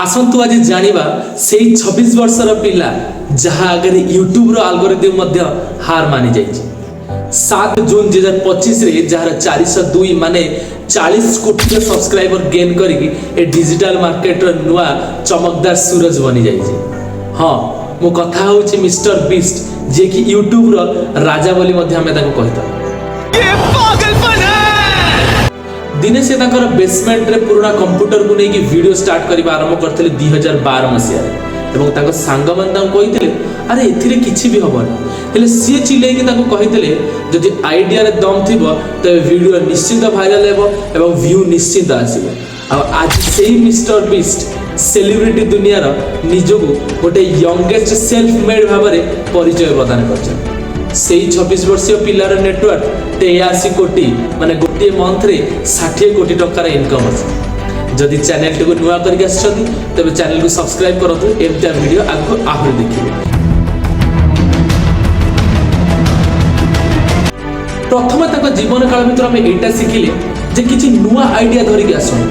आसतु आज जानिबा सेई 26 वर्षर पिला जहा अगर यूट्यूब रो एल्गोरिदम मध्य हार मानि जाइछि। 7 जून 2025 रे जहार 402 माने 40 कोटी सब्सक्राइबर गेन करिकि ए डिजिटल मार्केट रो नुआ चमकदार सूरज बनि जाइछि। हां मो कथा होछि मिस्टर बीस्ट जे कि यूट्यूब रो राजा बोली मध्य हमें ताको कहिता। ये पागलपन है। दिने से ताकर बेसमेंट रे पुराना कंप्यूटर को नेकी वीडियो स्टार्ट करबा आरंभ करथिले 2012 मसिया एवं ताको सांग मन ताको कहिथिले अरे एथिरे किछि भी हबन हेले सी चिले कि ताको कहिथिले जदि आइडिया रे दम थिबो त वीडियो निश्चित वायरल हेबो एवं व्यू निश्चित आसीबो। आ आज सेही मिस्टर बीस्ट सेलिब्रिटी दुनिया रो निजोगु गोटे यंगेस्ट सेल्फ मेड भाबरे परिचय प्रदान करछन। सेही 26 वर्षीय पिलार नेटवर्क 83 कोटी माने गोटे मंथ रे 60 कोटी टंकार इनकम अछि। जदि चैनल को नुआ करके आछथि तबे चैनल को सब्सक्राइब करथु एटा वीडियो आगो आहुर देखिबे। प्रथम तक जीवन काल भीतर हम एटा सिखिले जे किछि नुआ आइडिया धरि के आसो।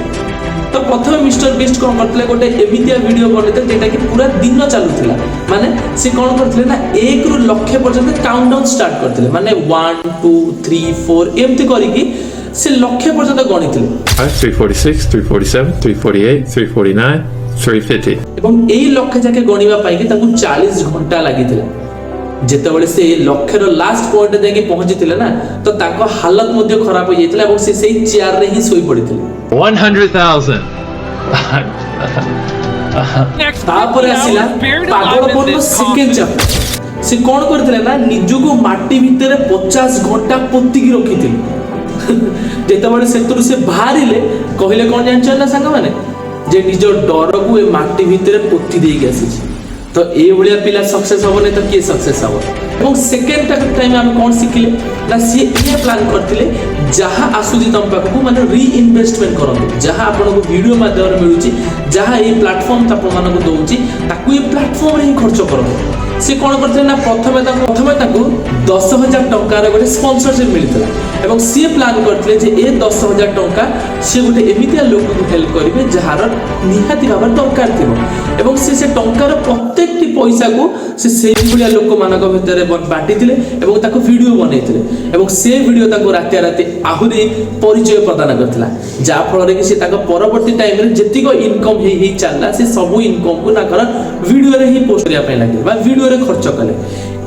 तो प्रथम मिस्टर बीस्ट कोन करथले गोटे एमितिया वीडियो बनैते जेटा कि पूरा दिन चालुथिला माने से कोन करथले ना 1 रु लक्ष्य पर्यंत काउंटडाउन स्टार्ट करथले माने 1 2 3 4 एमति करिकि से लक्ष्य पर्यंत गणिथिले 346 347 348 349 350 एवं एई लक्ष्य जाके गणिबा पाई कि ताकू 40 घंटा लागिथिले। जेतेबेले से लक्ष्यर लास्ट पॉइंट जाके पहुंचीथिले ना तो ताको हालत मध्ये खराब हो जाइथिला एवं से सेही चेयर रे ही सोई पड़िथिले। 100,000 तापर आसिला पागलपन सेकेंड चैप्टर। से कोन करथिले ना निजको माटी भितरे 50 घंटा पोती की रखिथिले। जेतेबेले सेतुर से बाहरिले कहिले कोन जानछन ना संग माने जे निज डर को ए माटी भितरे पोती देई आसीछि। तो ए भलिया पिला सक्सेस होबो नै तो के सक्सेस होबो। एवं सेकेंड टाइम हम कोन सिखिले ना सी ये प्लान करथिले जहा आसुजी तम पाखु माने री इन्वेस्टमेंट करन जहा आपन को वीडियो माध्यम रे मिलुची जहा ए प्लेटफॉर्म त आपन मानको दोउची ताकू ए प्लेटफॉर्म रे ही खर्च करन। से कोन करथिले ना प्रथमे ताकू 10,000 टंका रे गोटे स्पॉन्सरशिप मिलितला एवं सी प्लान करथिले जे ए 10,000 टंका से गोटे एमितिया लोक को हेल्प करिवे जहार निहाती भाबा दरकार थिबो एवं से टंकार प्रत्येकटी पैसा को से सेही भलिया लोक मानक भितरे बांटीथिले एवं ताको वीडियो बनैथिले एवं से वीडियो ताको राति राति आहुरी परिचय प्रदान करथिला जा फल रे कि से ताको परवर्ती टाइम रे जेतिको इनकम हे चलला से सब इनकम को ना कर वीडियो रे ही पोस्ट करिया पय लागे बा वीडियो रे खर्च कले।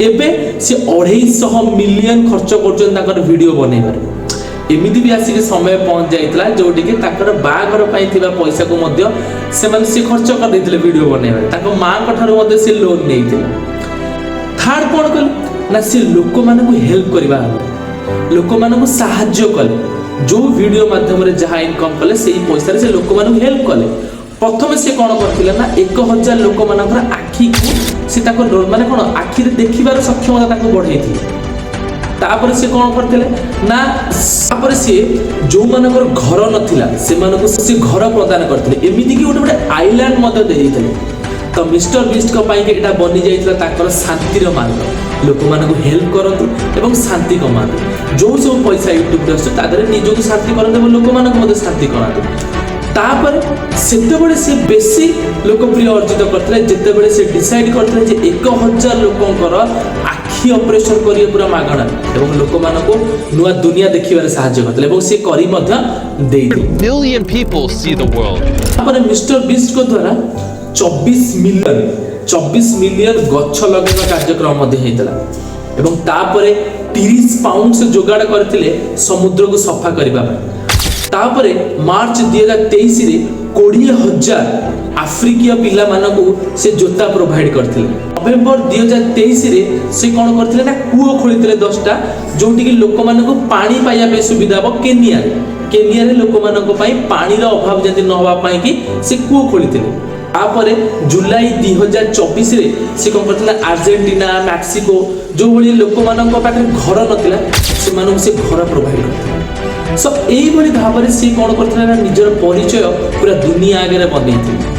एबे से 250 मिलियन खर्च करछन ताकर वीडियो बनैबारे एमिति भी आसी के समय पहुंच जाइतला जोटी के ताकर बागर पाई थिबा पैसा को मध्य से मन से खर्च कर दैथिले वीडियो बनैबारे ताको मां कठारो मध्य से लोन नेइथिले। थर्ड कोन कल ना से लोक मानन को हेल्प करबा लोक मानन को सहाय्य कले जो वीडियो माध्यम रे जहा इनकम कले सेही पैसा रे से लोक मानन को हेल्प कले। प्रथम से कोन करथिले ना 1000 लोक मानकर आखी को से ताको माने कोन आखी रे देखिबार सक्षमता ताको बढ़ाइथिले। तापर से कोन करथिले ना तापर से जो मानकर घर नथिला से मानको से घर प्रदान करथिले एमिति कि गोटे आइलैंड मध्य दे दिथिले। तो मिस्टर बीस्ट को पाई के एटा बनि जाइतला ताकर शांतिर मार्ग लोक मानको हेल्प करंतु एवं शांति कमांतु जो सब पैसा यूट्यूब रे आसु तादरे निजको शांति करंतु लोक मानको मध्य शांति करंतु। तापर सेतेबेले से बेसी लोकप्रिय अर्जित करथिले जेतेबेले से डिसाइड करथिले जे 1000 लोकंकर आखी ऑपरेशन करिए पूरा मागणा एवं लोक मानको नुआ दुनिया देखिबारे सहायता करथिले एवं से करी मध्य देइथि। Million people see the world. तापर मिस्टर बीस्ट को द्वारा 24 मिलियन गच्छ लगेबा कार्यक्रम मध्य हेतला एवं तापरे 30 पाउंड से जोगाड़ करथिले समुद्र को सफा करबा तापरे मार्च 2023 रे 20,000 अफ्रीकीय पिला मानको से जोता प्रोवाइड करथिले। नवेम्बर 2023 रे से कोन करथिले ना कुओ खोलिथिले 10टा जोंटी कि लोक मानको पानी पाया पे सुविधा हो केनिया रे लोक मानको पई पानी रो अभाव जति न होबा पई कि से कुओ खोलिथिले। तापरे जुलाई 2024 रे से कोन करथिले अर्जेंटीना मैक्सिको जो भली लोक मानको पाखे घर नथिला से मानको से घर प्रोवाइड करथिले। सो एई भली भाबरे से कोन करथिले ना निजर परिचय पूरा दुनिया आगे रे बनेइथिले।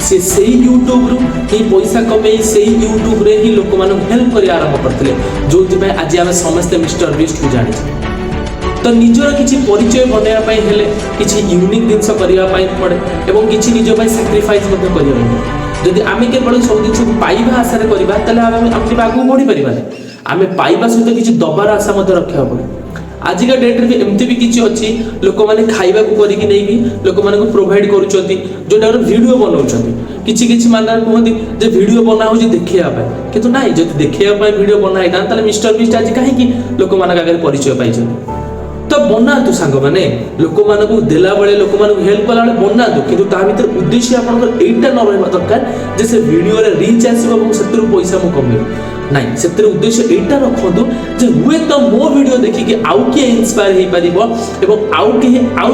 से सेही यूट्यूब रु ही पैसा कमेई सेही यूट्यूब रे ही लोक मानको हेल्प करि आरंभ करथिले जोथि पे आज हम समस्त मिस्टर बीस्ट को जानि। ତ ନିଜର କିଛି ପରିଚୟ ବନେଇବା ପାଇଁ ହେଲେ କିଛି ୟୁନିକ୍ ଜିନିଷ କରିବା ପାଇଁ ପଡ଼େ ଏବଂ କିଛି ନିଜ ପାଇଁ ସାକ୍ରିଫାଇସ୍ ମଧ୍ୟ କରିବାକୁ ପଡ଼େ। ଯଦି ଆମେ କେବଳ ସବୁ ଜିନିଷକୁ ପାଇବା ଆଶାରେ କରିବା ତାହେଲେ ଆମେ କେବେ ଆଗକୁ ବଢ଼ିପାରିବାନି। ଆମେ ପାଇବା ସହିତ କିଛି ଦବାର ଆଶା ମଧ୍ୟ ରଖିବାକୁ ପଡ଼େ। ଆଜିକା ଡେଟ୍ରେ ବି ଏମିତି ବି କିଛି ଅଛି ଲୋକମାନେ ଖାଇବାକୁ କରିକି ନେଇକି ଲୋକମାନଙ୍କୁ ପ୍ରୋଭାଇଡ଼ କରୁଛନ୍ତି, ଯେଉଁଟାର ଭିଡ଼ିଓ ବନାଉଛନ୍ତି। କିଛି କିଛି ମାନେ କୁହନ୍ତି ଯେ ଭିଡ଼ିଓ ବନା ହେଉଛି ଦେଖେଇବା ପାଇଁ, କିନ୍ତୁ ନାହିଁ, ଯଦି ଦେଖେଇବା ପାଇଁ ଭିଡ଼ିଓ ବନା ହେଇଥାନ୍ତା ତାହେଲେ ମିଷ୍ଟର ବିଷ୍ଟ ଆଜି କାହିଁକି ଲୋକମାନଙ୍କ ଆଗରେ ପରିଚୟ ପାଇଛନ୍ତି। ତ ବନାନ୍ତୁ ସାଙ୍ଗମାନେ, ଲୋକମାନଙ୍କୁ ଦେଲାବେଳେ ଲୋକମାନଙ୍କୁ ହେଲ୍ପ କଲାବେଳେ ବନାନ୍ତୁ, କିନ୍ତୁ ତା ଭିତରେ ଉଦ୍ଦେଶ୍ୟ ଆପଣଙ୍କର ଏଇଟା ନ ରହିବା ଦରକାର ଯେ ସେ ଭିଡ଼ିଓରେ ରିଚ୍ ଆସିବ ଏବଂ ସେଥିରୁ ପଇସା ମୁଁ କମେଇବି। ନାଇଁ, ସେଥିରେ ଉଦ୍ଦେଶ୍ୟ ଏଇଟା ରଖନ୍ତୁ ଯେ ହୁଏତ ମୋ ଭିଡ଼ିଓ ଦେଖିକି ଆଉ କିଏ ଇନ୍ସପାୟାର ହେଇପାରିବ ଏବଂ ଆଉ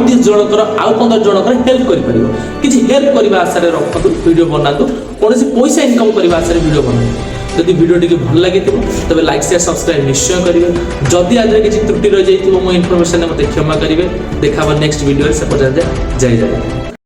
10 ଜଣଙ୍କର ଆଉ 15 ଜଣଙ୍କର ହେଲ୍ପ କରିପାରିବ। କିଛି ହେଲ୍ପ କରିବା ଆଶାରେ ରଖନ୍ତୁ, ଭିଡ଼ିଓ ବନାନ୍ତୁ, କୌଣସି ପଇସା ଇନକମ୍ କରିବା ଆଶାରେ ଭିଡ଼ିଓ ବନାନ୍ତୁ। ଯଦି ଭିଡ଼ିଓ ଟିକେ ଭଲ ଲାଗିଥିବ ତେବେ ଲାଇକ୍ ସେୟାର ସବସ୍କ୍ରାଇବ୍ ନିଶ୍ଚୟ କରିବେ। ଯଦି ଆଜିରେ କିଛି ତ୍ରୁଟି ରହିଯାଇଥିବ ମୋ ଇନଫର୍ମେସନରେ ମୋତେ କ୍ଷମା କରିବେ। ଦେଖା ହବ ନେକ୍ସଟ ଭିଡ଼ିଓରେ, ସେ ପର୍ଯ୍ୟନ୍ତ ଜୟ ଜଗନ୍ନାଥ।